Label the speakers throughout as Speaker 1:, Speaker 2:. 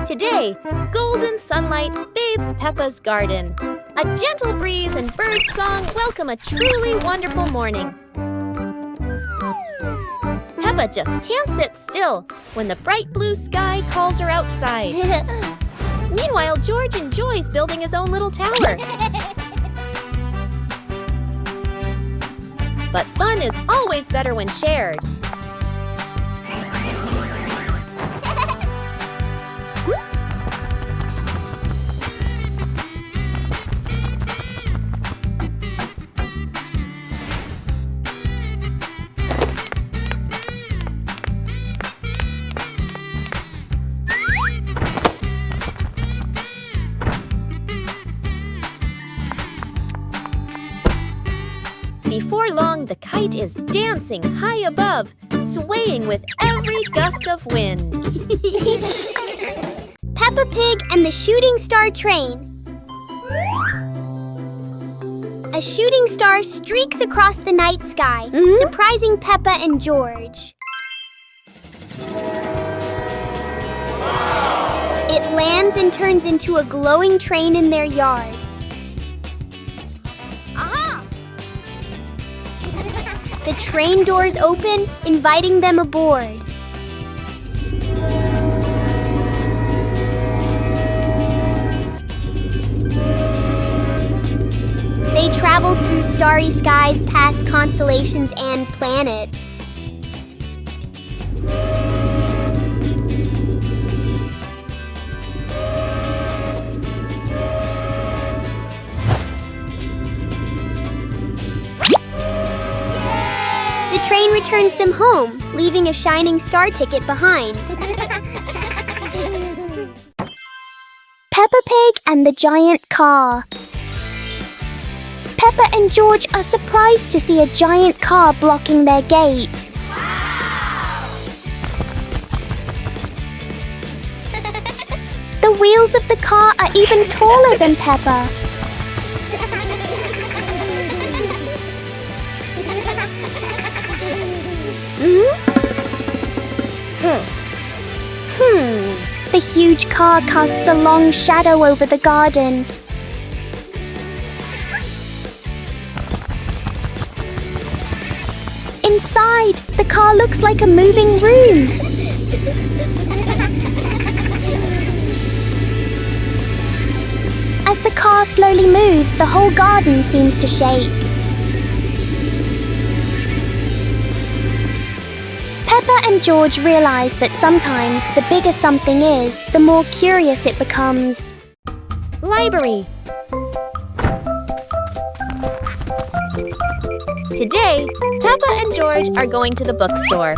Speaker 1: Today, golden sunlight bathes Peppa's garden. A gentle breeze and bird song welcome a truly wonderful morning. Peppa just can't sit still when the bright blue sky calls her outside. Meanwhile, George enjoys building his own little tower. But fun is always better when shared. Before long, the kite is dancing high above, swaying with every gust of wind.
Speaker 2: Peppa Pig and the Shooting Star Train. A shooting star streaks across the night sky, surprising Peppa and George. It lands and turns into a glowing train in their yard. The train doors open, inviting them aboard. They travel through starry skies past constellations and planets. The train returns them home, leaving a shining star ticket behind. Peppa Pig and the Giant Car. Peppa and George are surprised to see a giant car blocking their gate. The wheels of the car are even taller than Peppa. The huge car casts a long shadow over the garden. Inside, the car looks like a moving room. As the car slowly moves, the whole garden seems to shake. Peppa and George realize that sometimes the bigger something is, the more curious it becomes.
Speaker 1: Library. Today, Peppa and George are going to the bookstore.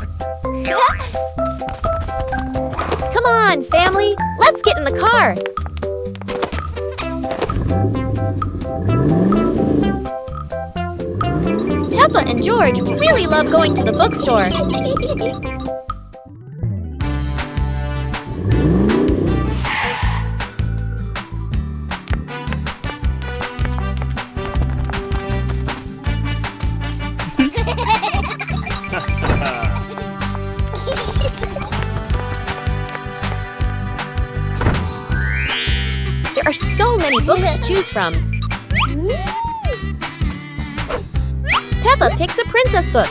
Speaker 1: Come on, family, let's get in the car. Peppa and George really love going to the bookstore. There are so many books to choose from. Peppa picks a princess book.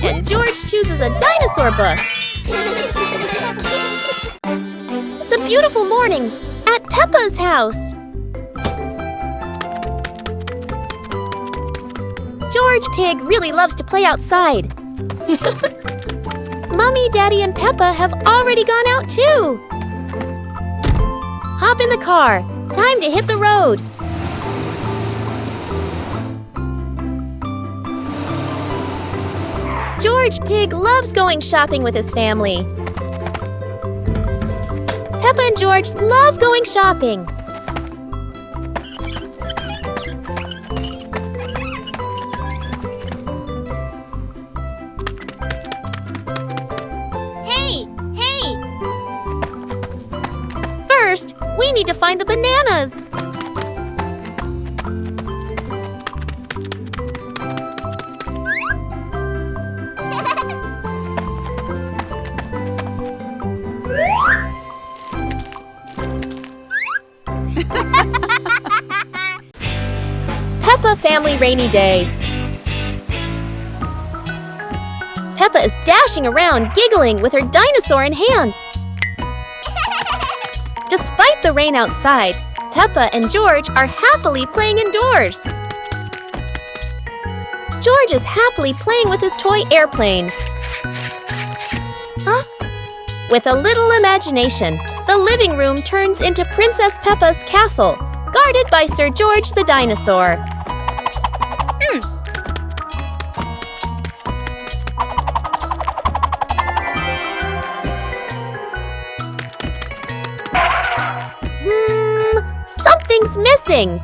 Speaker 1: And George chooses a dinosaur book. It's a beautiful morning at Peppa's house. George Pig really loves to play outside. Mommy, Daddy, and Peppa have already gone out too. Hop in the car. Time to hit the road. George Pig loves going shopping with his family. Peppa and George love going shopping.
Speaker 2: Hey!
Speaker 1: First, we need to find the bananas. family rainy day. Peppa is dashing around, giggling with her dinosaur in hand. Despite the rain outside, Peppa and George are happily playing indoors. George is happily playing with his toy airplane. With a little imagination, the living room turns into Princess Peppa's castle, guarded by Sir George the dinosaur. Something's missing.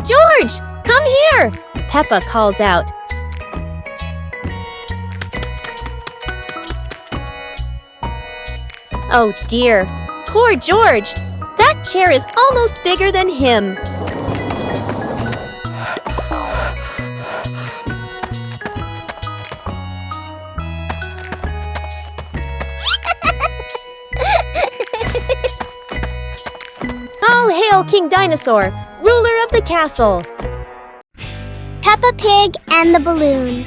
Speaker 1: George, come here! Peppa calls out. Oh dear, poor George. That chair is almost bigger than him. All hail King Dinosaur, ruler of the castle.
Speaker 2: Peppa Pig and the balloon.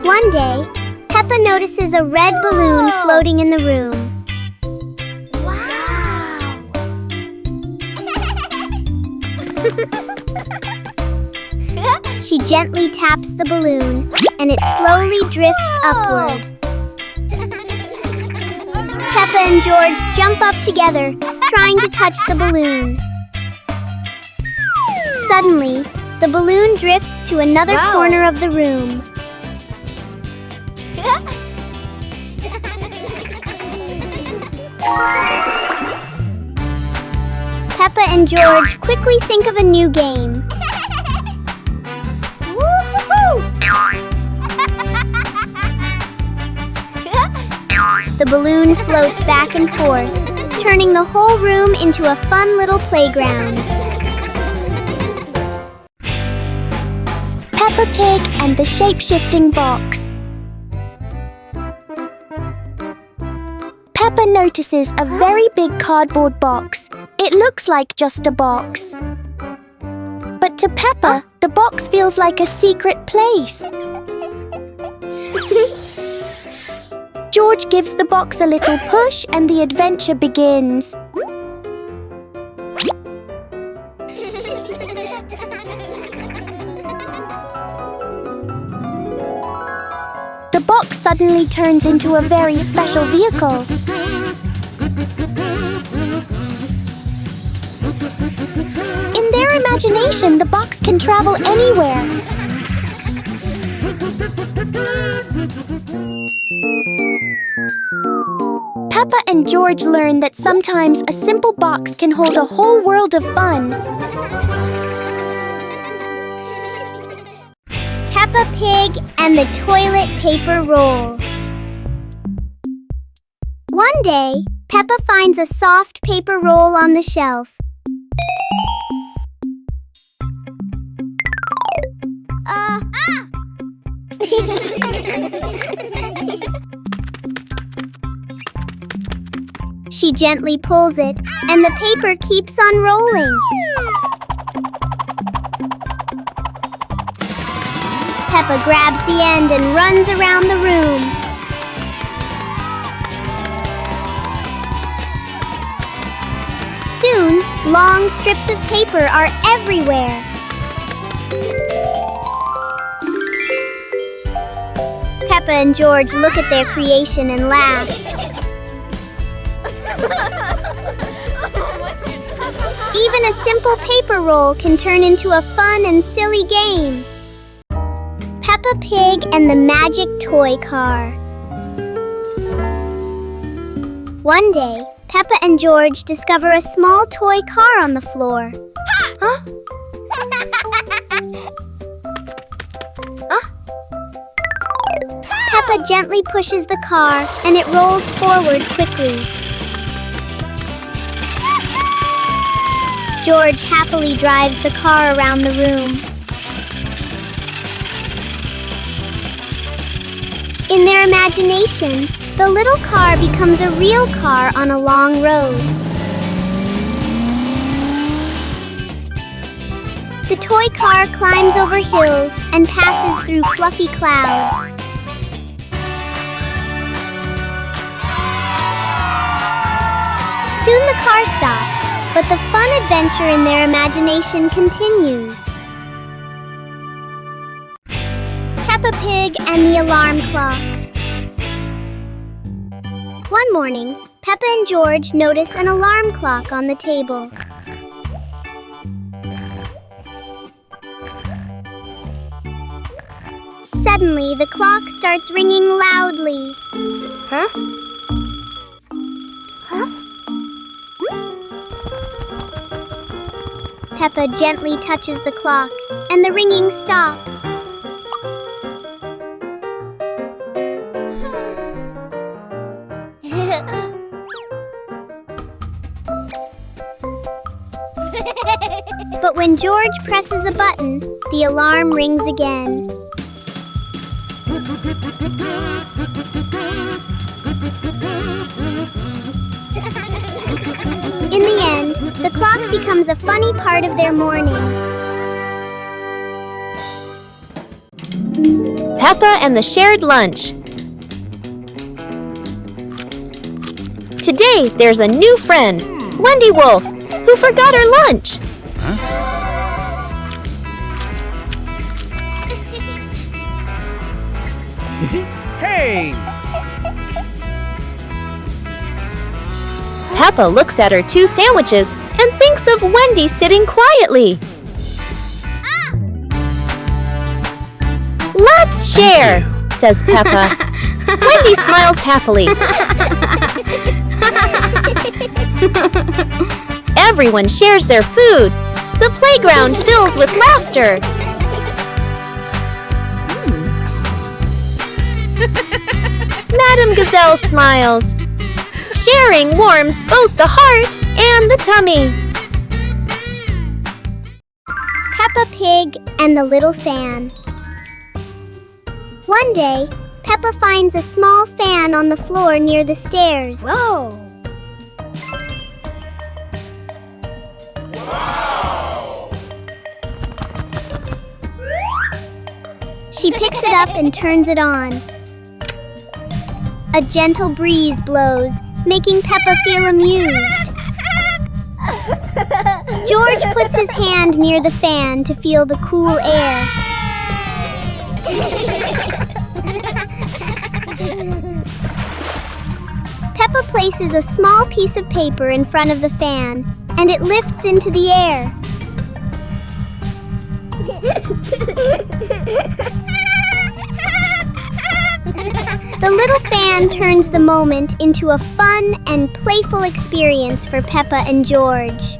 Speaker 2: One day, Peppa notices a red balloon floating in the room. Wow! She gently taps the balloon, and it slowly drifts upward. Peppa and George jump up together, trying to touch the balloon. Suddenly, the balloon drifts to another corner of the room. Peppa and George quickly think of a new game. The balloon floats back and forth, turning the whole room into a fun little playground. Peppa Pig and the shape-shifting box. Peppa notices a very big cardboard box. It looks like just a box. But to Peppa, the box feels like a secret place. George gives the box a little push and the adventure begins. The box suddenly turns into a very special vehicle. In their imagination, the box can travel anywhere. Peppa and George learn that sometimes a simple box can hold a whole world of fun. Peppa Pig and the toilet paper roll. One day, Peppa finds a soft paper roll on the shelf. She gently pulls it, and the paper keeps on rolling. Peppa grabs the end and runs around the room. Soon, long strips of paper are everywhere. Peppa and George look at their creation and laugh. Even a simple paper roll can turn into a fun and silly game. Peppa Pig and the magic toy car. One day, Peppa and George discover a small toy car on the floor. Peppa gently pushes the car, and it rolls forward quickly. George happily drives the car around the room. In their imagination, the little car becomes a real car on a long road. toy car climbs over hills and passes through fluffy clouds. Soon the car stops, but the fun adventure in their imagination continues. Peppa Pig and the alarm clock. One morning, Peppa and George notice an alarm clock on the table. Suddenly, the clock starts ringing loudly. Huh? Peppa gently touches the clock, and the ringing stops. But when George presses a button, the alarm rings again. In the end, the clock becomes a funny part of their morning.
Speaker 1: Peppa and the shared lunch. Today, there's a new friend, Wendy Wolf, who forgot her lunch.
Speaker 3: Hey!
Speaker 1: Peppa looks at her 2 sandwiches and thinks of Wendy sitting quietly. Let's share, says Peppa. Wendy smiles happily. Everyone shares their food. The playground fills with laughter. Madame Gazelle smiles. Sharing warms both the heart and the tummy.
Speaker 2: Peppa Pig and the little fan. One day, Peppa finds a small fan on the floor near the stairs.
Speaker 1: Whoa!
Speaker 2: She picks it up and turns it on. A gentle breeze blows, making Peppa feel amused. George puts his hand near the fan to feel the cool air. Peppa places a small piece of paper in front of the fan, and it lifts into the air. The little fan turns the moment into a fun and playful experience for Peppa and George.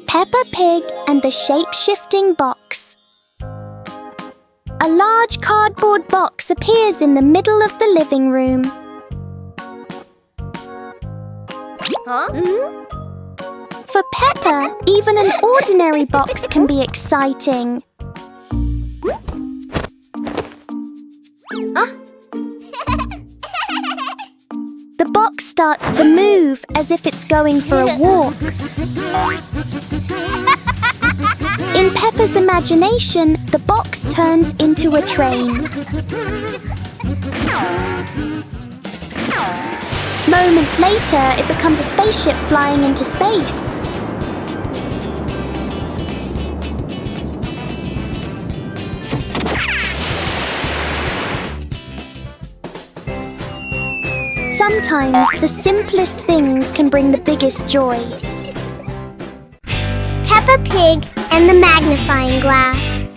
Speaker 2: Peppa Pig and the shape-shifting box. A large cardboard box appears in the middle of the living room. For Peppa, even an ordinary box can be exciting. The box starts to move as if it's going for a walk. In Peppa's imagination, the box turns into a train. Moments later, it becomes a spaceship flying into space. Sometimes the simplest things can bring the biggest joy. Peppa Pig and the magnifying glass.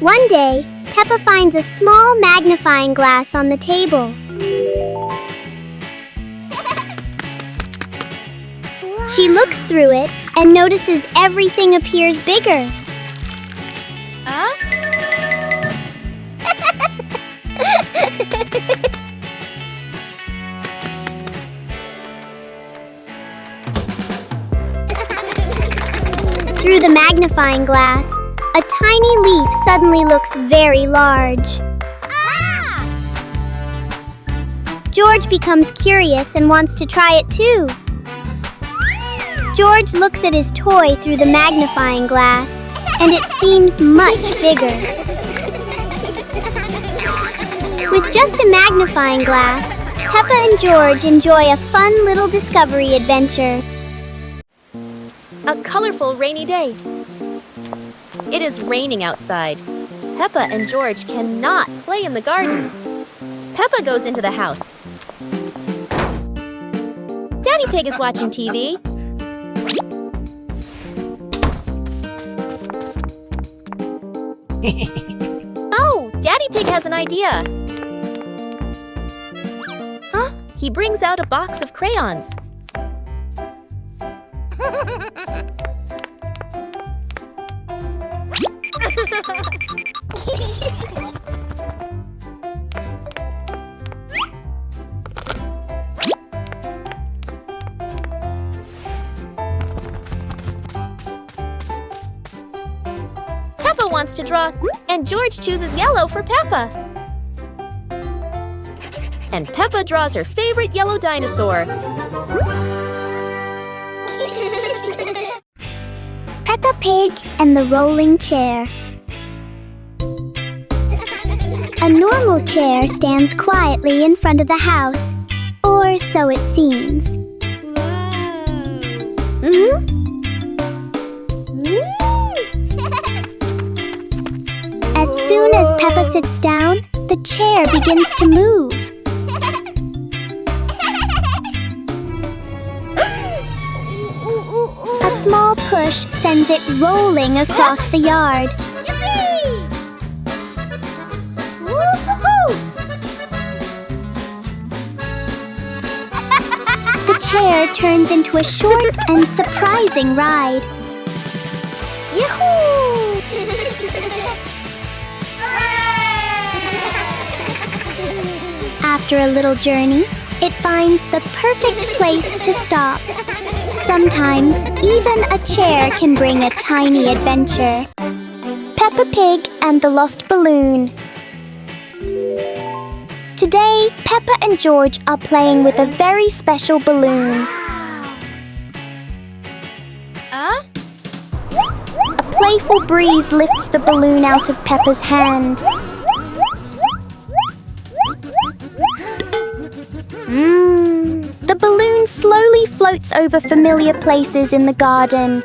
Speaker 2: One day, Peppa finds a small magnifying glass on the table. She looks through it and notices everything appears bigger. Through the magnifying glass, a tiny leaf suddenly looks very large. George becomes curious and wants to try it too. George looks at his toy through the magnifying glass, and it seems much bigger. With just a magnifying glass, Peppa and George enjoy a fun little discovery adventure.
Speaker 1: A colorful rainy day. It is raining outside. Peppa and George cannot play in the garden. Peppa goes into the house. Daddy Pig is watching TV. Oh, Daddy Pig has an idea. He brings out a box of crayons. Peppa wants to draw, and George chooses yellow for Peppa. And Peppa draws her favorite yellow dinosaur.
Speaker 2: Peppa Pig and the rolling chair. A normal chair stands quietly in front of the house, or so it seems. As soon as Peppa sits down, the chair begins to move. A small push sends it rolling across the yard. The chair turns into a short and surprising ride. Yahoo! After a little journey, it finds the perfect place to stop. Sometimes, even a chair can bring a tiny adventure. Peppa Pig and the Lost Balloon. Today, Peppa and George are playing with a very special balloon. A playful breeze lifts the balloon out of Peppa's hand. The balloon slowly floats over familiar places in the garden.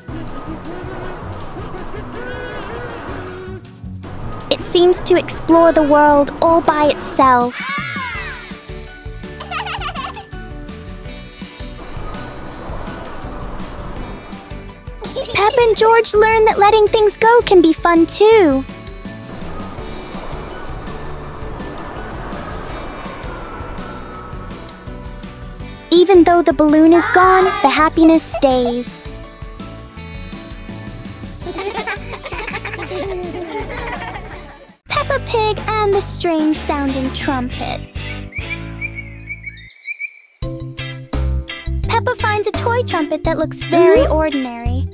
Speaker 2: It seems to explore the world all by itself. Peppa and George learn that letting things go can be fun too. Even though the balloon is gone, the happiness stays. Peppa Pig and the strange-sounding trumpet. Peppa finds a toy trumpet that looks very ordinary.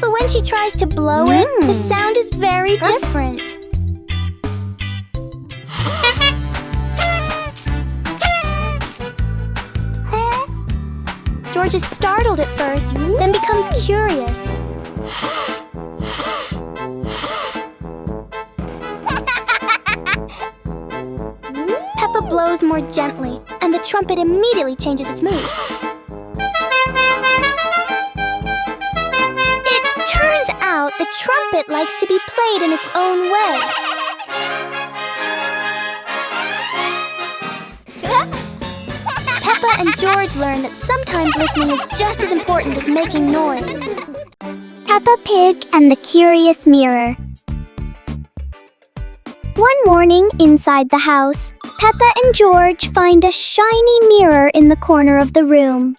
Speaker 2: But when she tries to blow it, the sound is very different. George is startled at first, then becomes curious. Peppa blows more gently, and the trumpet immediately changes its mood. It turns out the trumpet likes to be played in its own way. Peppa and George learn that sometimes listening is just as important as making noise. Peppa Pig and the Curious Mirror. One morning inside the house, Peppa and George find a shiny mirror in the corner of the room.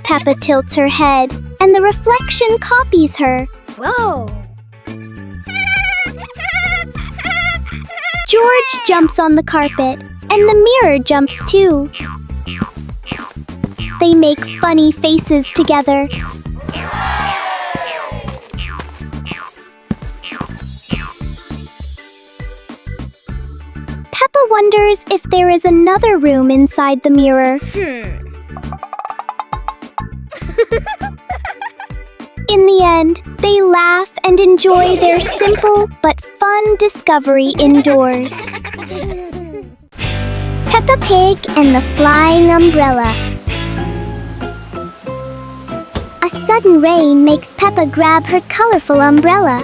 Speaker 2: Peppa tilts her head, and the reflection copies her.
Speaker 1: Whoa!
Speaker 2: George jumps on the carpet, and the mirror jumps too. They make funny faces together. wonders if there is another room inside the mirror. In the end, they laugh and enjoy their simple but fun discovery indoors. Peppa Pig and the Flying Umbrella. A sudden rain makes Peppa grab her colorful umbrella.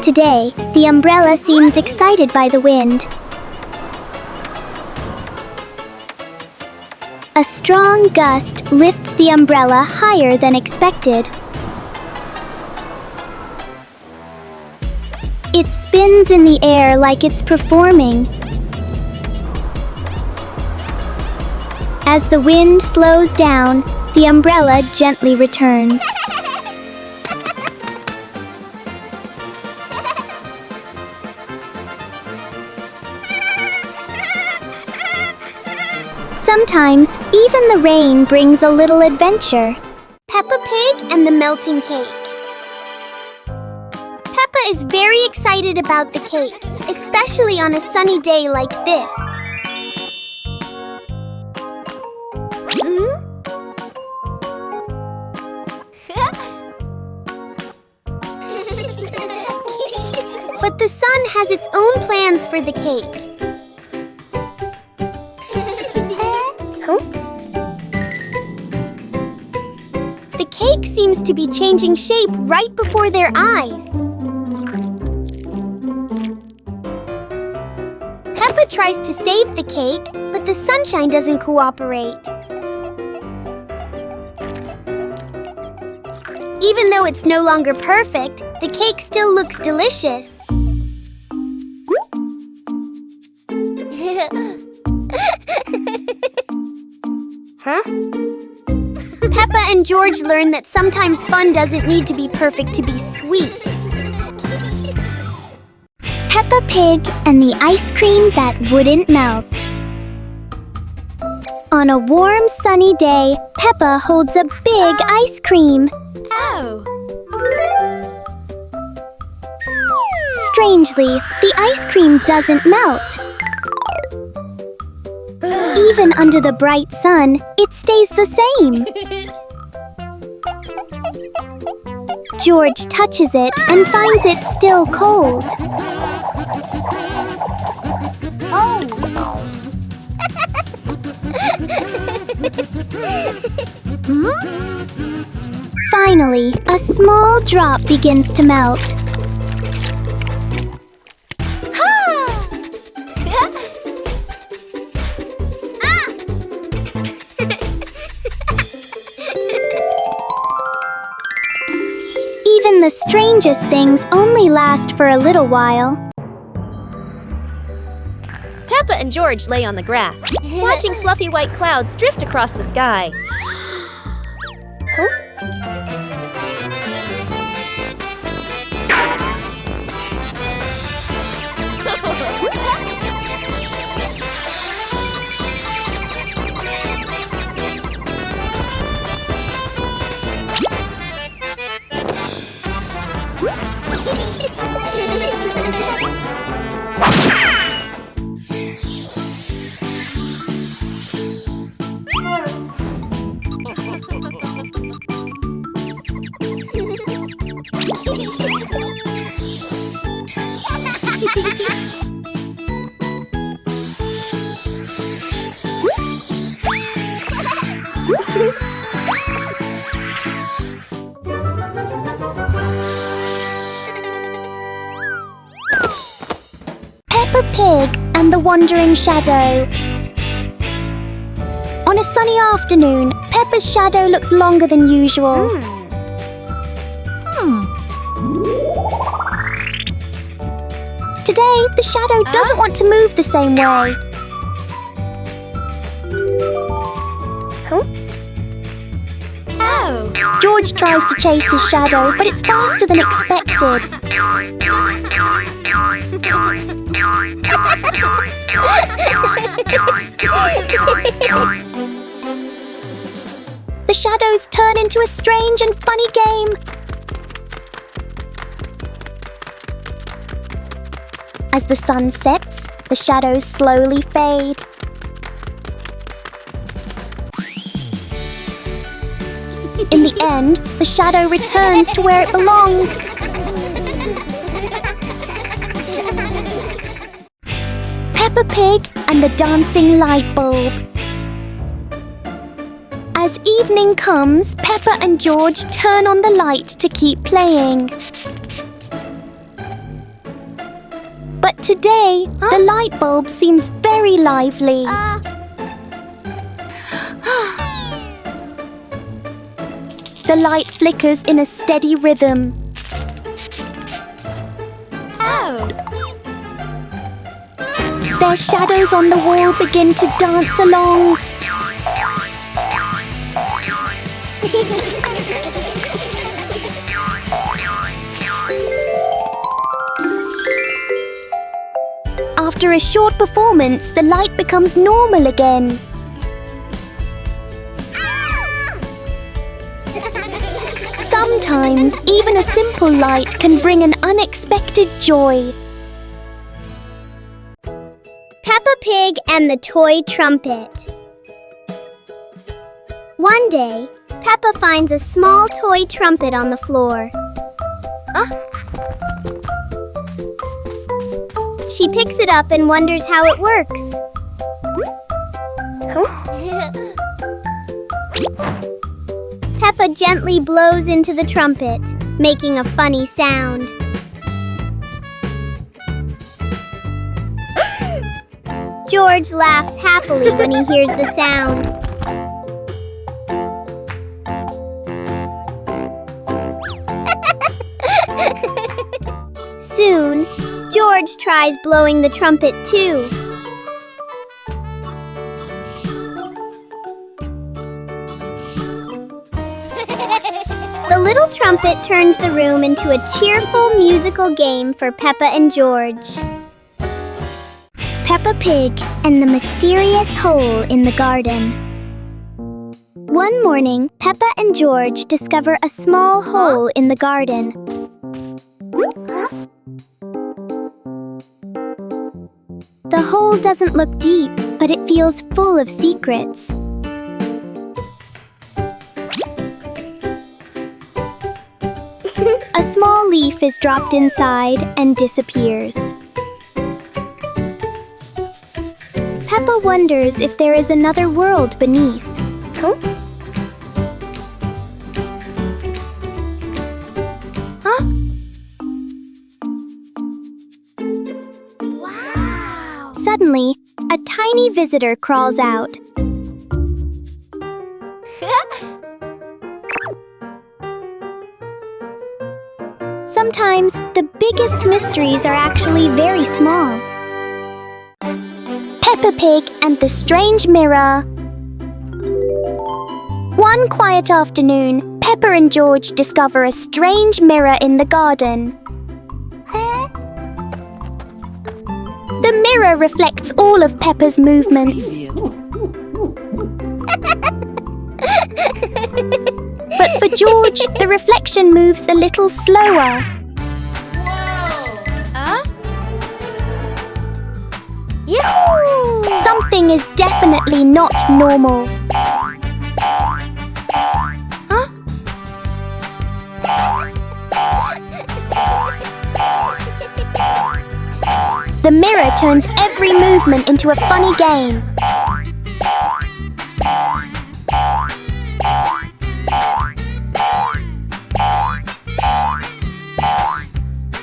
Speaker 2: Today, the umbrella seems excited by the wind. A strong gust lifts the umbrella higher than expected. It spins in the air like it's performing. As the wind slows down, the umbrella gently returns. Sometimes, even the rain brings a little adventure. Peppa Pig and the melting cake. Peppa is very excited about the cake, especially on a sunny day like this. But the sun has its own plans for the cake. The cake seems to be changing shape right before their eyes. Peppa tries to save the cake, but the sunshine doesn't cooperate. Even though it's no longer perfect, the cake still looks delicious. Peppa and George learn that sometimes fun doesn't need to be perfect to be sweet. Peppa Pig and the ice cream that wouldn't melt. On a warm, sunny day, Peppa holds a big ice cream.
Speaker 1: Oh!
Speaker 2: Strangely, the ice cream doesn't melt. Even under the bright sun, it stays the same. George touches it and finds it still cold. Finally, a small drop begins to melt. Even the strangest things only last for a little while.
Speaker 1: Peppa and George lay on the grass, watching fluffy white clouds drift across the sky.
Speaker 2: Peppa Pig and the Wandering Shadow. On a sunny afternoon, Peppa's shadow looks longer than usual. Today, the shadow doesn't want to move the same way.
Speaker 1: Oh!
Speaker 2: George tries to chase his shadow, but it's faster than expected. The shadows turn into a strange and funny game. As the sun sets, the shadows slowly fade. In the end, the shadow returns to where it belongs. Peppa Pig and the dancing light bulb. As evening comes, Peppa and George turn on the light to keep playing. But today, the light bulb seems very lively. The light flickers in a steady rhythm. Their shadows on the wall begin to dance along. After a short performance, the light becomes normal again. Sometimes, even a simple light can bring an unexpected joy.
Speaker 4: Peppa Pig and the toy trumpet. One day, Peppa finds a small toy trumpet on the floor. She picks it up and wonders how it works. Peppa gently blows into the trumpet, making a funny sound. George laughs happily when he hears the sound. Soon, George tries blowing the trumpet too. The little trumpet turns the room into a cheerful musical game for Peppa and George. Peppa Pig and the mysterious hole in the garden. One morning, Peppa and George discover a small hole in the garden. The hole doesn't look deep, but it feels full of secrets. A small leaf is dropped inside and disappears. Peppa wonders if there is another world beneath. Wow! Suddenly, a tiny visitor crawls out. Sometimes, the biggest mysteries are actually very small. Peppa Pig and the Strange Mirror. One quiet afternoon, Peppa and George discover a strange mirror in the garden. The mirror reflects all of Peppa's movements. But for George, the reflection moves a little slower. Something is definitely not normal. The mirror turns every movement into a funny game.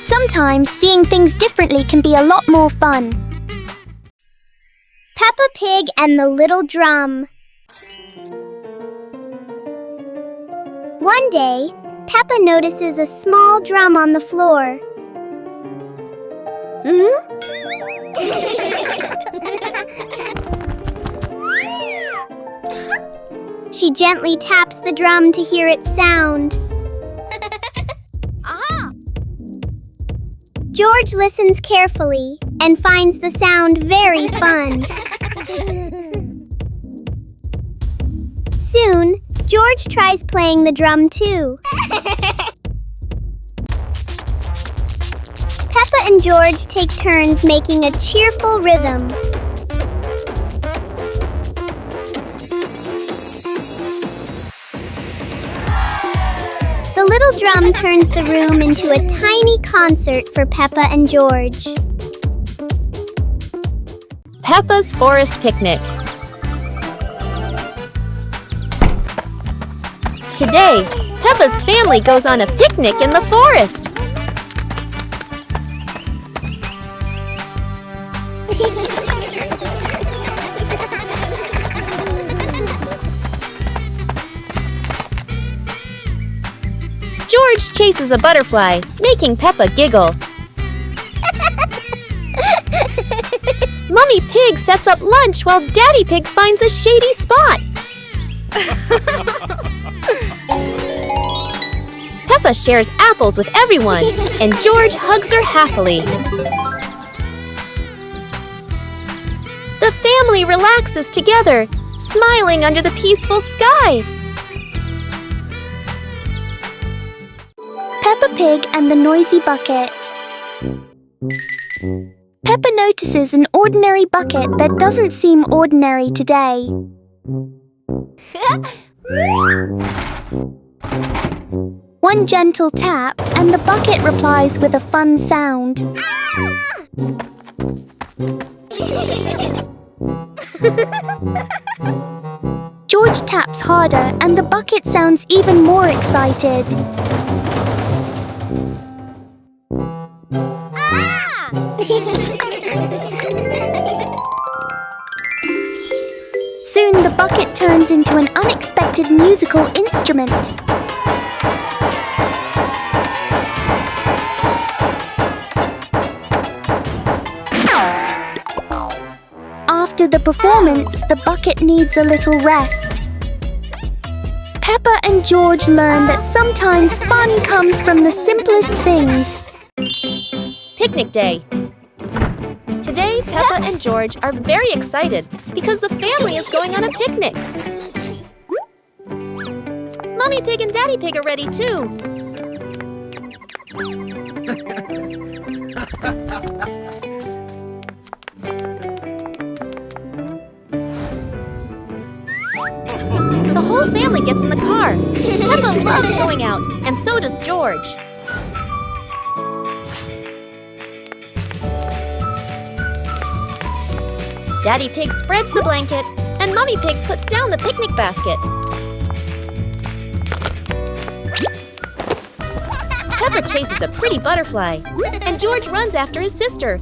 Speaker 4: Sometimes seeing things differently can be a lot more fun. Peppa Pig and the Little Drum. One day, Peppa notices a small drum on the floor. She gently taps the drum to hear its sound. George listens carefully and finds the sound very fun. Soon, George tries playing the drum too. Peppa and George take turns making a cheerful rhythm. The little drum turns the room into a tiny concert for Peppa and George.
Speaker 1: Peppa's Forest Picnic. Today, Peppa's family goes on a picnic in the forest. George chases a butterfly, making Peppa giggle. Mummy Pig sets up lunch while Daddy Pig finds a shady spot. Peppa shares apples with everyone, and George hugs her happily. The family relaxes together, smiling under the peaceful sky.
Speaker 2: Peppa Pig and the Noisy Bucket. Peppa notices an ordinary bucket that doesn't seem ordinary today. One gentle tap and the bucket replies with a fun sound. George taps harder and the bucket sounds even more excited. Soon the bucket turns into an unexpected musical instrument. After the performance, the bucket needs a little rest. Peppa and George learn that sometimes fun comes from the simplest things.
Speaker 1: Picnic day. Today, Peppa and George are very excited because the family is going on a picnic. Mummy Pig and Daddy Pig are ready too. The whole family gets in the car. Peppa loves going out, and so does George. Daddy Pig spreads the blanket, and Mummy Pig puts down the picnic basket. Peppa chases a pretty butterfly, and George runs after his sister.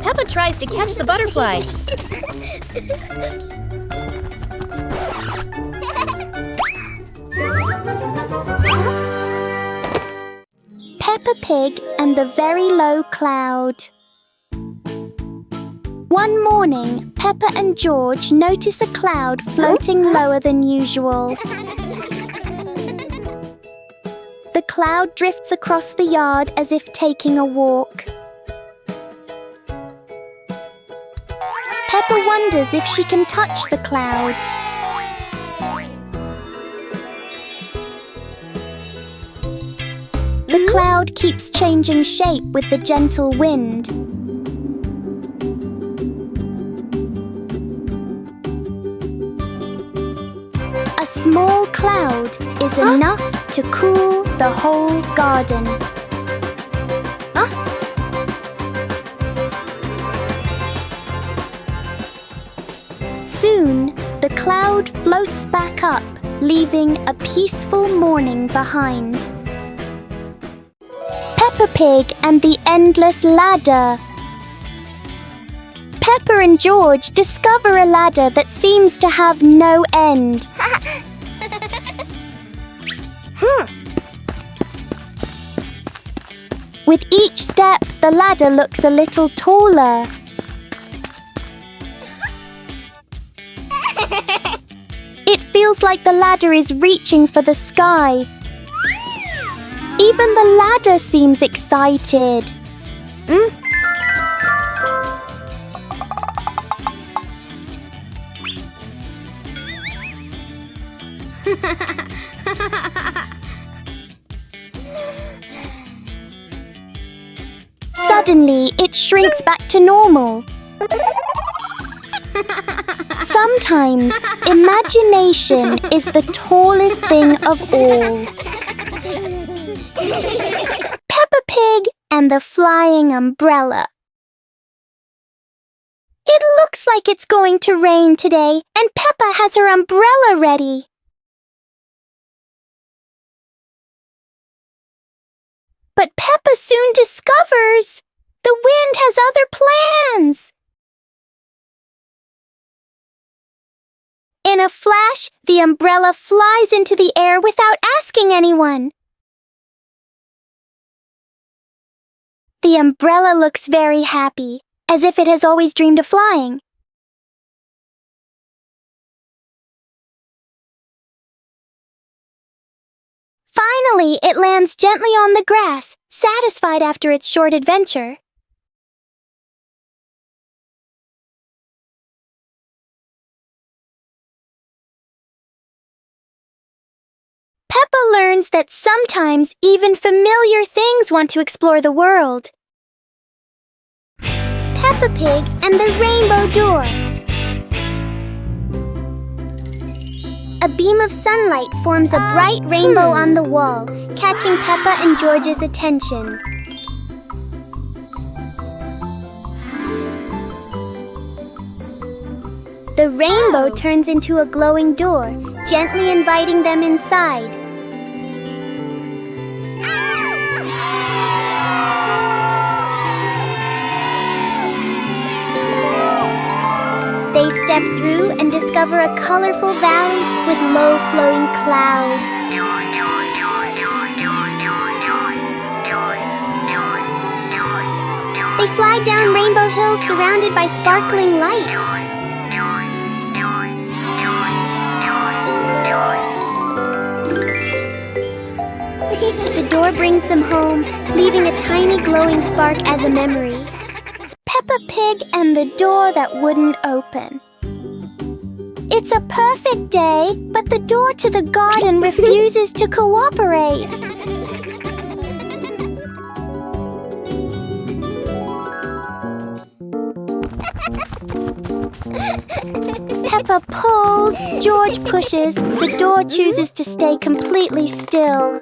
Speaker 1: Peppa tries to catch the butterfly.
Speaker 2: Peppa Pig and the Very Low Cloud. One morning, Peppa and George notice a cloud floating lower than usual. The cloud drifts across the yard as if taking a walk. Peppa wonders if she can touch the cloud. The cloud keeps changing shape with the gentle wind. A small cloud is enough to cool the whole garden. Soon, the cloud floats back up, leaving a peaceful morning behind. Peppa Pig and the Endless Ladder. Peppa and George discover a ladder that seems to have no end. With each step, the ladder looks a little taller. It feels like the ladder is reaching for the sky. Even the ladder seems excited.
Speaker 4: Suddenly, it shrinks back to normal. Sometimes, imagination is the tallest thing of all. Peppa Pig and the flying umbrella. It looks like it's going to rain today, and Peppa has her umbrella ready. But Peppa soon discovers the wind has other plans. In a flash, the umbrella flies into the air without asking anyone. The umbrella looks very happy, as if it has always dreamed of flying. Finally, it lands gently on the grass, satisfied after its short adventure. Peppa learns that sometimes even familiar things want to explore the world. Peppa Pig and the Rainbow Door. A beam of sunlight forms a bright rainbow on the wall, catching Peppa and George's attention. The rainbow turns into a glowing door, gently inviting them inside. They step through and discover a colorful valley with low-flowing clouds. They slide down rainbow hills surrounded by sparkling light. The door brings them home, leaving a tiny glowing spark as a memory. Peppa Pig and the door that wouldn't open. It's a perfect day, but the door to the garden refuses to cooperate. Peppa pulls, George pushes, the door chooses to stay completely still.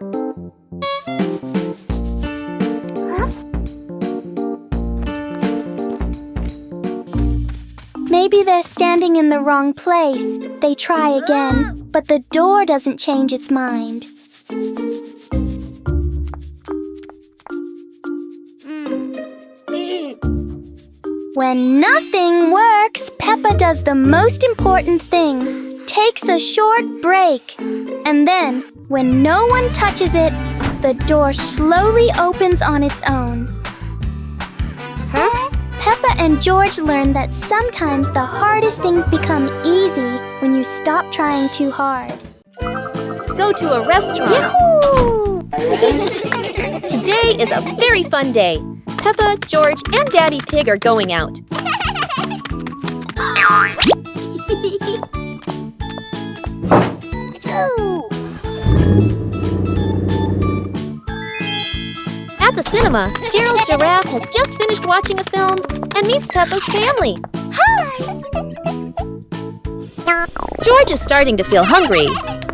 Speaker 4: Maybe they're standing in the wrong place. They try again, but the door doesn't change its mind. When nothing works, Peppa does the most important thing, takes a short break. And then, when no one touches it, the door slowly opens on its own. Peppa and George learn that sometimes the hardest things become easy when you stop trying too hard.
Speaker 1: Go to a restaurant.
Speaker 4: Yahoo!
Speaker 1: Today is a very fun day. Peppa, George, and Daddy Pig are going out. At the cinema, Gerald Giraffe has just finished watching a film and meets Peppa's family.
Speaker 2: Hi!
Speaker 1: George is starting to feel hungry.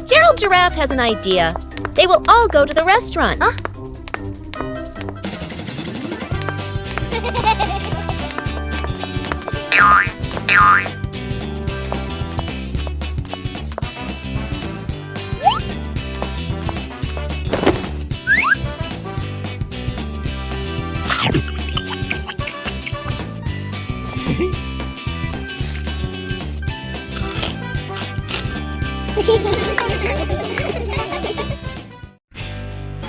Speaker 1: Gerald Giraffe has an idea. They will all go to the restaurant.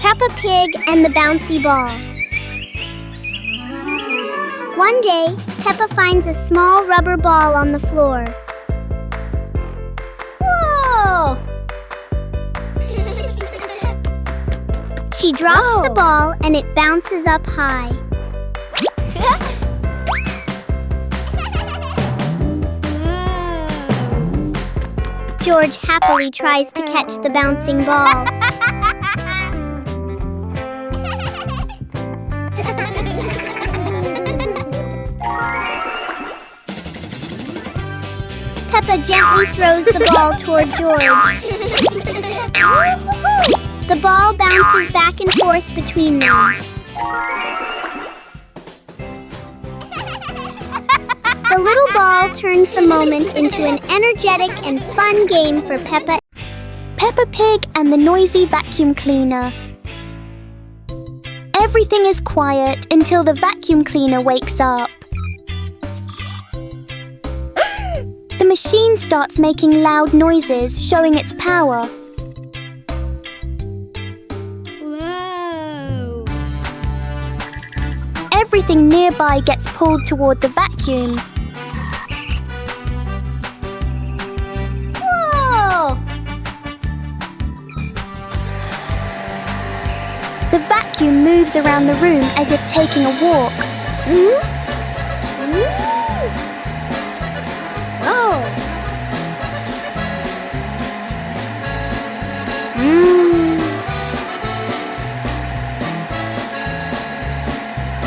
Speaker 2: Peppa Pig and the bouncy ball. One day, Peppa finds a small rubber ball on the floor. Whoa! She drops the ball and it bounces up high. George George happily tries to catch the bouncing ball. Peppa gently throws the ball toward George. The ball bounces back and forth between them. The little ball turns the moment into an energetic and fun game for Peppa.
Speaker 4: Peppa Pig and the noisy vacuum cleaner. Everything is quiet until the vacuum cleaner wakes up. The machine starts making loud noises, showing its power.
Speaker 2: Whoa!
Speaker 4: Everything nearby gets pulled toward the vacuum.
Speaker 2: Whoa!
Speaker 4: The vacuum moves around the room as if taking a walk.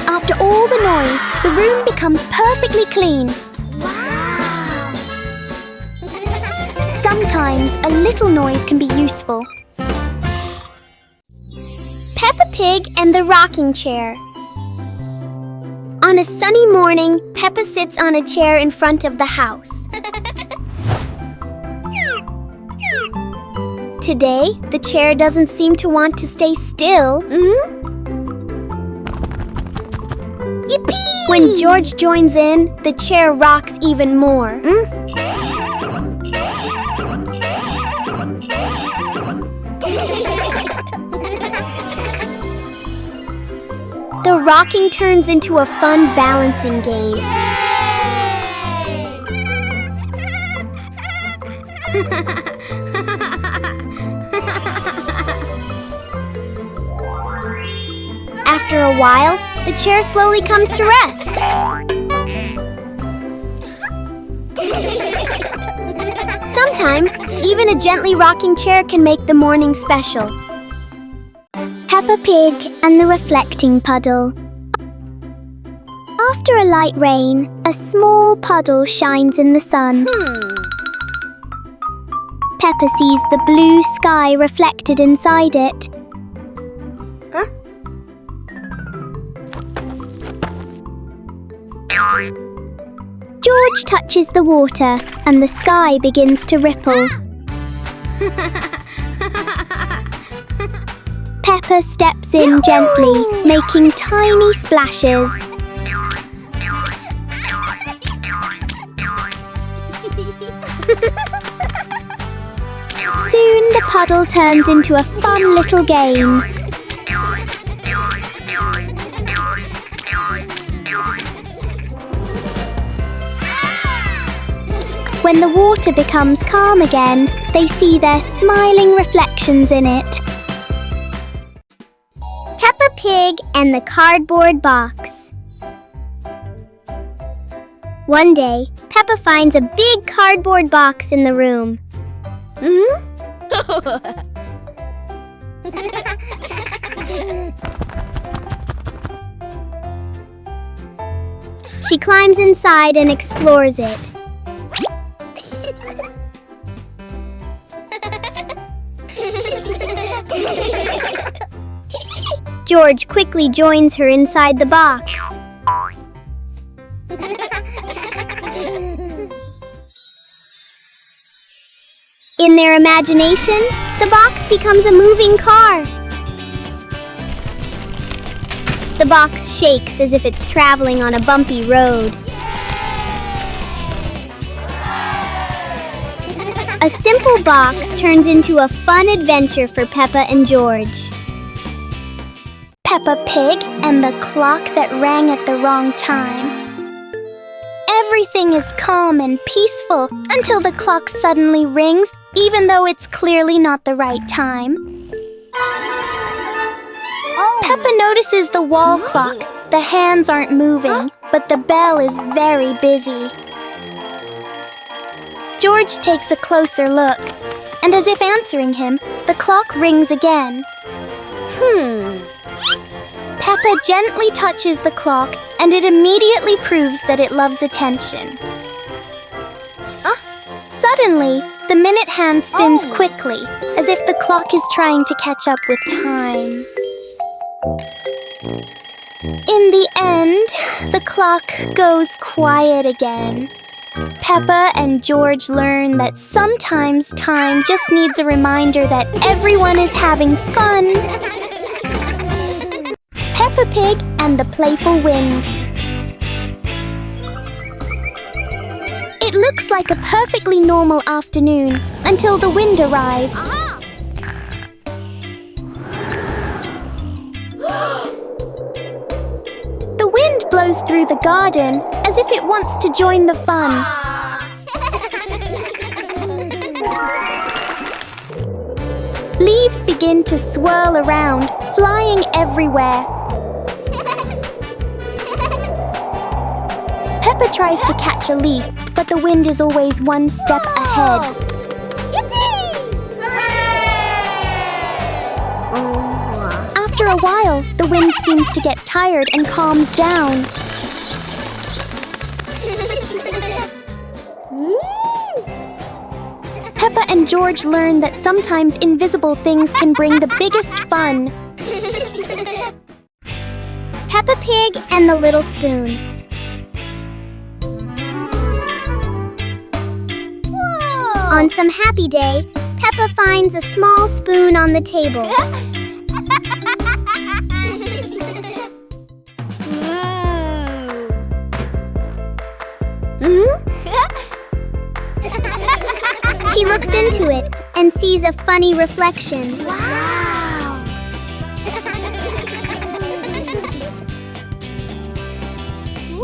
Speaker 4: After all the noise, the room becomes perfectly clean.
Speaker 2: Wow!
Speaker 4: Sometimes a little noise can be useful.
Speaker 2: Peppa Pig and the rocking chair. On a sunny morning, Peppa sits on a chair in front of the house. Today, the chair doesn't seem to want to stay still. Yippee! When George joins in, the chair rocks even more. The rocking turns into a fun balancing game. After a while, the chair slowly comes to rest. Sometimes, even a gently rocking chair can make the morning special.
Speaker 4: Peppa Pig and the reflecting puddle.
Speaker 2: After a light rain, a small puddle shines in the sun. Peppa sees the blue sky reflected inside it. George touches the water and the sky begins to ripple. Peppa steps in gently, making tiny splashes. Soon the puddle turns into a fun little game. When the water becomes calm again, they see their smiling reflections in it. Peppa Pig and the cardboard box. One day, Peppa finds a big cardboard box in the room. She climbs inside and explores it. George quickly joins her inside the box. In their imagination, the box becomes a moving car. The box shakes as if it's traveling on a bumpy road. A simple box turns into a fun adventure for Peppa and George.
Speaker 4: Peppa Pig and the clock that rang at the wrong time. Everything is calm and peaceful until the clock suddenly rings, even though it's clearly not the right time. Peppa notices the wall clock. The hands aren't moving, but the bell is very busy. George takes a closer look, and as if answering him, the clock rings again. Peppa gently touches the clock, and it immediately proves that it loves attention. Suddenly, the minute hand spins quickly, as if the clock is trying to catch up with time. In the end, the clock goes quiet again. Peppa and George learn that sometimes time just needs a reminder that everyone is having fun. Peppa Pig and the Playful Wind. It looks like a perfectly normal afternoon until the wind arrives. The wind blows through the garden as if it wants to join the fun. Leaves begin to swirl around, flying everywhere. Peppa tries to catch a leaf, but the wind is always one step ahead. After a while, the wind seems to get tired and calms down. Peppa and George learn that sometimes invisible things can bring the biggest fun.
Speaker 2: Peppa Pig and the Little Spoon. On some happy day, Peppa finds a small spoon on the table. She looks into it and sees a funny reflection.
Speaker 4: Wow!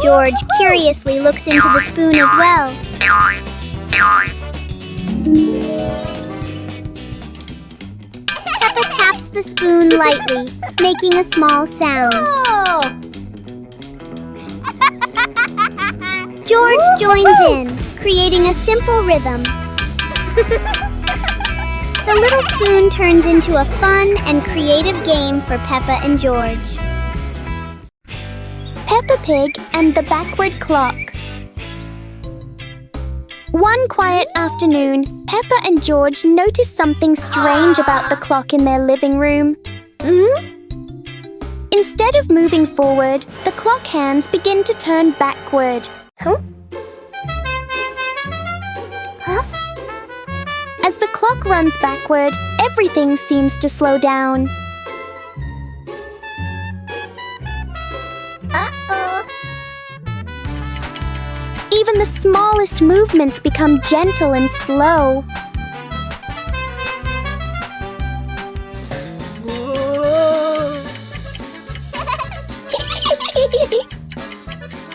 Speaker 2: George curiously looks into the spoon as well. Peppa taps the spoon lightly, making a small sound. George joins in, creating a simple rhythm. The little spoon turns into a fun and creative game for Peppa and George.
Speaker 4: Peppa Pig and the Backward Clock. One quiet afternoon, Peppa and George notice something strange about the clock in their living room. Instead of moving forward, the clock hands begin to turn backward. As the clock runs backward, everything seems to slow down. Even the smallest movements become gentle and slow.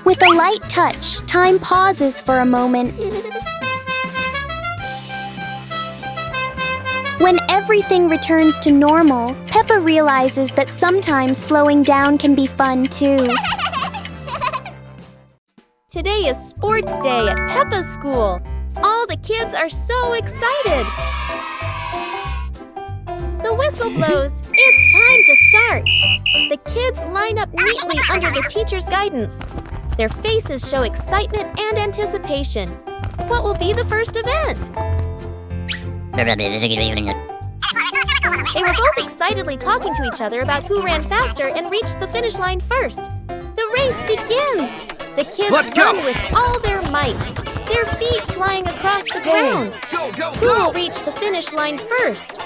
Speaker 4: With a light touch, time pauses for a moment. When everything returns to normal, Peppa realizes that sometimes slowing down can be fun too.
Speaker 1: Today is sports day at Peppa's school. All the kids are so excited. The whistle blows. It's time to start. The kids line up neatly under the teacher's guidance. Their faces show excitement and anticipation. What will be the first event? They were both excitedly talking to each other about who ran faster and reached the finish line first. The race begins! The kids run with all their might, their feet flying across the ground. Who will reach the finish line first?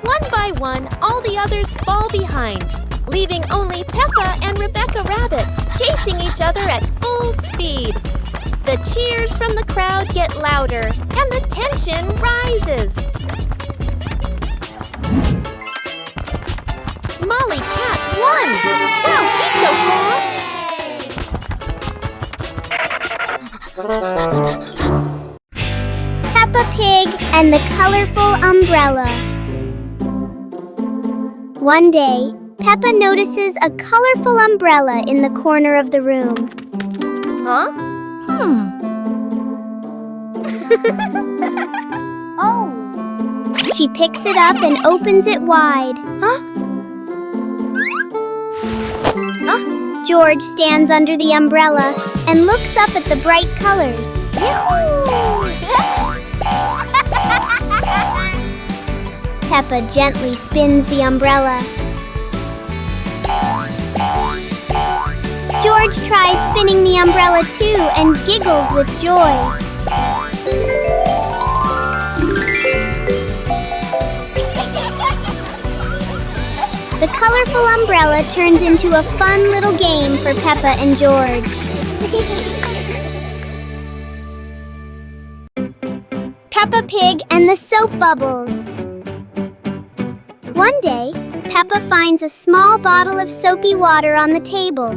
Speaker 1: One by one, all the others fall behind, leaving only Peppa and Rebecca Rabbit chasing each other at full speed. The cheers from the crowd get louder, and the tension rises. Molly Cat won! Wow, she's so fast!
Speaker 2: Peppa Pig and the Colorful Umbrella. One day, Peppa notices a colorful umbrella in the corner of the room.
Speaker 4: Oh! She picks it up and opens it wide. George stands under the umbrella and looks up at the bright colors. Peppa gently spins the umbrella. George tries spinning the umbrella too and giggles with joy. The colorful umbrella turns into a fun little game for Peppa and George. Peppa Pig and the Soap Bubbles. One day, Peppa finds a small bottle of soapy water on the table.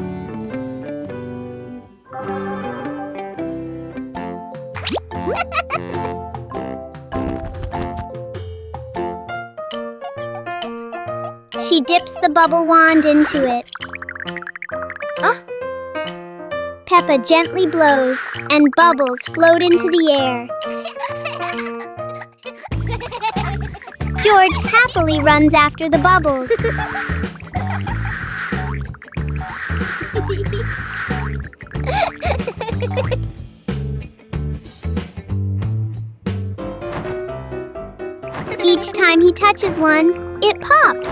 Speaker 4: She dips the bubble wand into it. Peppa gently blows, and bubbles float into the air. George happily runs after the bubbles. Each time he touches one, it pops.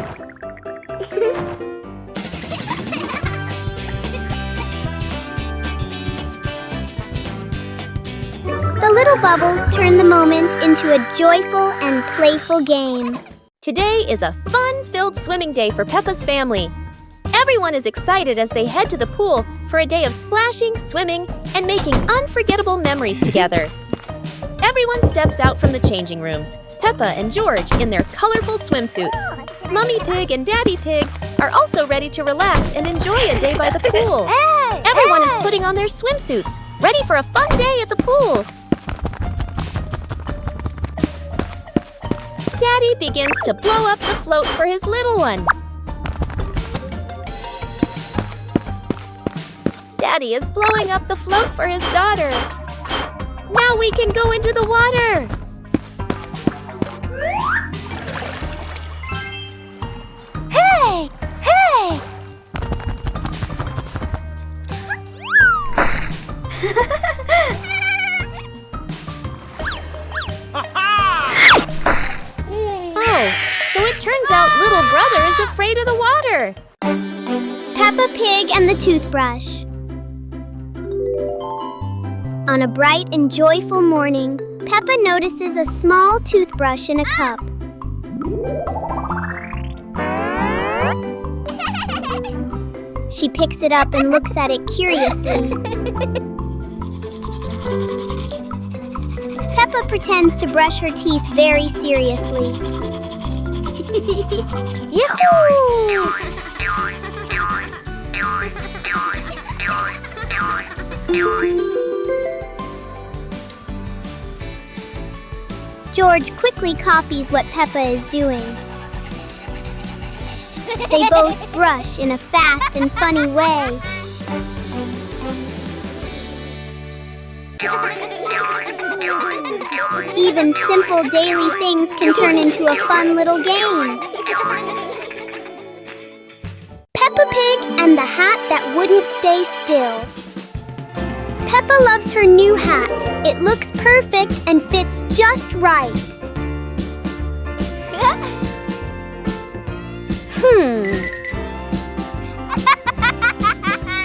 Speaker 4: The little bubbles turn the moment into a joyful and playful game.
Speaker 1: Today is a fun-filled swimming day for Peppa's family. Everyone is excited as they head to the pool for a day of splashing, swimming, and making unforgettable memories together. Everyone steps out from the changing rooms, Peppa and George in their colorful swimsuits. Mummy Pig and Daddy Pig are also ready to relax and enjoy a day by the pool. Everyone is putting on their swimsuits, ready for a fun day at the pool. Daddy begins to blow up the float for his little one. Daddy is blowing up the float for his daughter. Now we can go into the water. Hey! Hey! Oh, so it turns out little brother is afraid of the water.
Speaker 2: Peppa Pig and the Toothbrush. On a bright and joyful morning, Peppa notices a small toothbrush in a cup. She picks it up and looks at it curiously. Peppa pretends to brush her teeth very seriously. Yahoo! George quickly copies what Peppa is doing. They both brush in a fast and funny way. Even simple daily things can turn into a fun little game. Peppa Pig and the hat that wouldn't stay still. Peppa loves her new hat. It looks perfect and fits just right.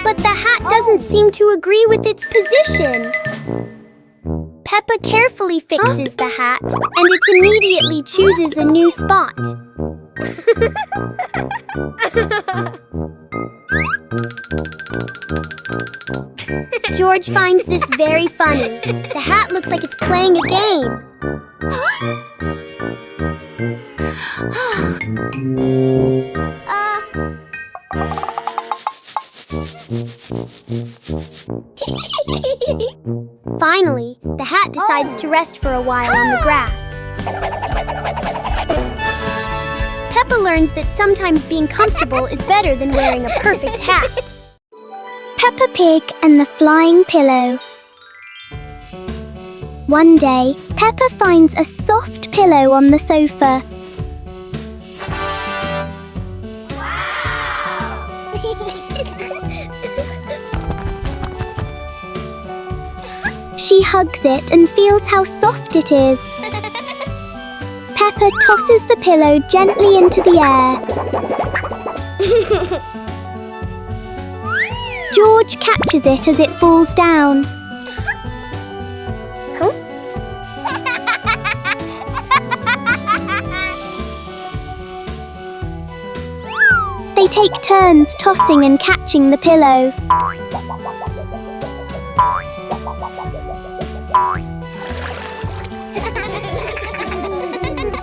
Speaker 2: But the hat doesn't seem to agree with its position. Peppa carefully fixes the hat, and it immediately chooses a new spot. George finds this very funny. The hat looks like it's playing a game. Finally, the hat decides to rest for a while on the grass. Peppa learns that sometimes being comfortable is better than wearing a perfect hat. Peppa Pig and the Flying Pillow. One day, Peppa finds a soft pillow on the sofa. She hugs it and feels how soft it is. Peppa tosses the pillow gently into the air. George catches it as it falls down. They take turns tossing and catching the pillow.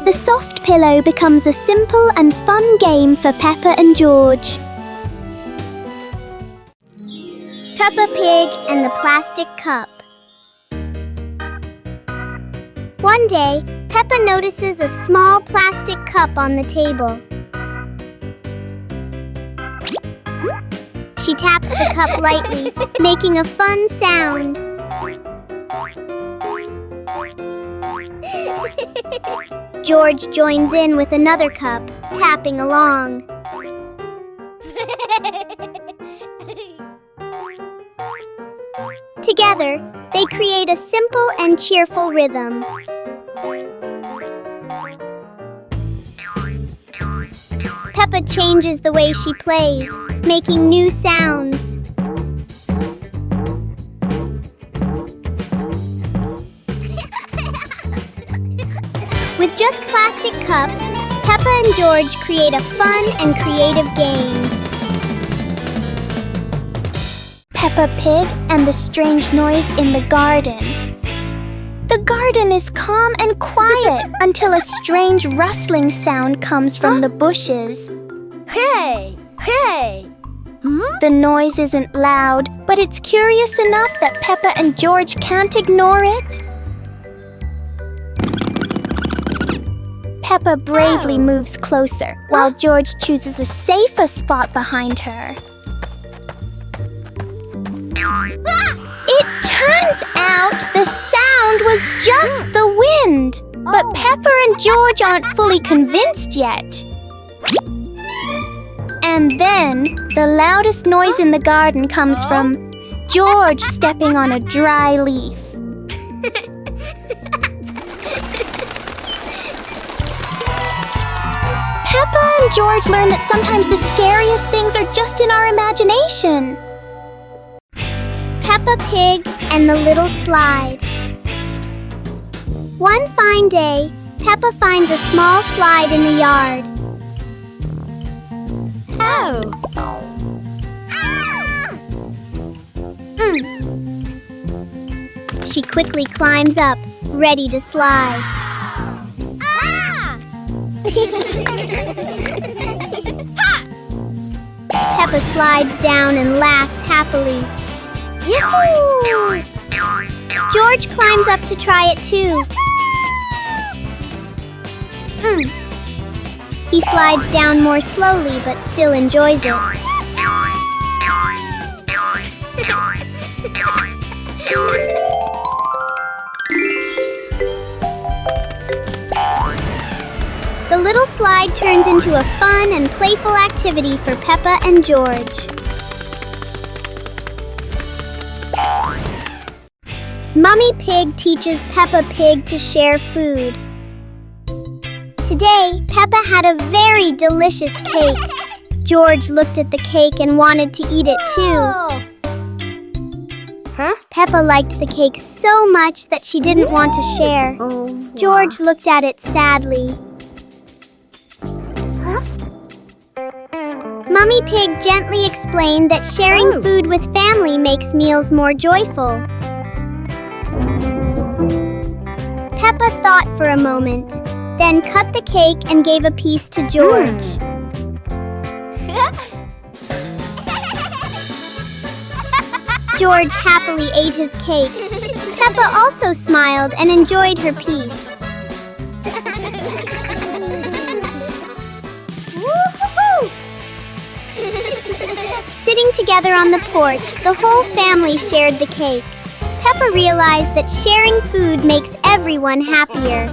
Speaker 2: The soft pillow becomes a simple and fun game for Peppa and George.
Speaker 4: Peppa Pig and the Plastic Cup. One day, Peppa notices a small plastic cup on the table. She taps the cup lightly, making a fun sound. George joins in with another cup, tapping along. Together, they create a simple and cheerful rhythm. Peppa changes the way she plays, making new sounds. With just plastic cups, Peppa and George create a fun and creative game.
Speaker 2: Peppa Pig and the strange noise in the garden. The garden is calm and quiet until a strange rustling sound comes from the bushes.
Speaker 4: Hey! Hey!
Speaker 2: The noise isn't loud, but it's curious enough that Peppa and George can't ignore it. Peppa bravely moves closer, while George chooses a safer spot behind her. It turns out the sound was just the wind, but Peppa and George aren't fully convinced yet. And then, the loudest noise in the garden comes from George stepping on a dry leaf. Peppa and George learn that sometimes the scariest things are just in our imagination.
Speaker 4: Peppa Pig and the Little Slide. One fine day, Peppa finds a small slide in the yard.
Speaker 1: Oh!
Speaker 4: She quickly climbs up, ready to slide. Peppa slides down and laughs happily. Yahoo! George climbs up to try it too. He slides down more slowly but still enjoys it. The little slide turns into a fun and playful activity for Peppa and George. Mummy Pig teaches Peppa Pig to share food. Today, Peppa had a very delicious cake. George looked at the cake and wanted to eat it too. Peppa liked the cake so much that she didn't want to share. George looked at it sadly. Mummy Pig gently explained that sharing food with family makes meals more joyful. Peppa thought for a moment, then cut the cake and gave a piece to George. George happily ate his cake. Peppa also smiled and enjoyed her piece. Sitting together on the porch, the whole family shared the cake.
Speaker 2: Peppa realized that sharing food makes everyone happier.